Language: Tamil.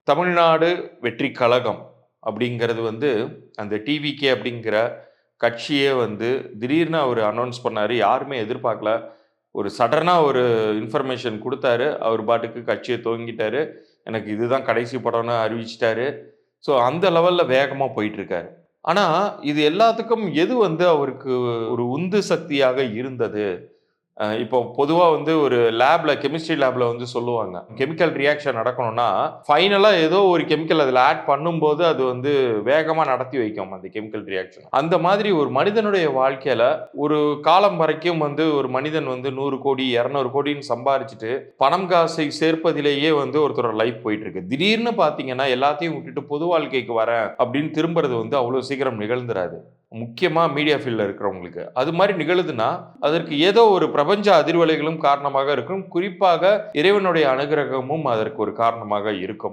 தமிழ்நாடு வெற்றி கழகம் அப்படிங்கிறது வந்து அந்த டிவிகே அப்படிங்கிற கட்சியே வந்து திடீர்னு அவர் அனௌன்ஸ் பண்ணாரு. யாருமே எதிர்பார்க்கல. ஒரு சடனா ஒரு இன்ஃபர்மேஷன் குடுத்தாரு. அவர் பாட்டுக்கு கட்சிய துவங்கிட்டாரு. எனக்கு இதுதான் கடைசி படம்னு அறிவிச்சுட்டாரு. ஸோ அந்த லெவல்ல வேகமா போயிட்டுருக்காரு. ஆனா, இது எல்லாத்துக்கும் எது வந்து அவருக்கு ஒரு உந்து சக்தியாக இருந்தது? இப்போ பொதுவா வந்து ஒரு கெமிஸ்ட்ரி லேப்ல வந்து சொல்லுவாங்க. கெமிக்கல் ரியாக்ஷன் நடக்கணும்னா, ஃபைனலா ஏதோ ஒரு கெமிக்கல் அதில ஆட் பண்ணும்போது, அது வந்து வேகமா நடத்தி வைக்கும் அந்த கெமிக்கல் ரியாக்ஷன். அந்த மாதிரி ஒரு மனிதனுடைய வாழ்க்கையில, ஒரு காலம் வரைக்கும் வந்து ஒரு மனிதன் வந்து 100 கோடி, 200 கோடின்னு சம்பாரிச்சுட்டு, பணம் காசை சேர்ப்பதிலேயே வந்து ஒருத்தரோட லைஃப் போயிட்டு இருக்கு. திடீர்னு பார்த்தீங்கன்னா, எல்லாத்தையும் விட்டுட்டு பொது வாழ்க்கைக்கு வரேன் அப்படின்னு திரும்புறது வந்து அவ்வளோ சீக்கிரம் நிகழ்ந்துராது. முக்கியமா மீடியா ஃபீல்ட்ல இருக்கிறவங்களுக்கு. அது மாரி நிகழுதுன்னா, அதற்கு ஏதோ ஒரு பிரபஞ்ச அதிர்வலைகளும் காரணமாக இருக்கும். குறிப்பாக இறைவனுடைய அனுக்கிரகமும் அதற்கு ஒரு காரணமாக இருக்கும்.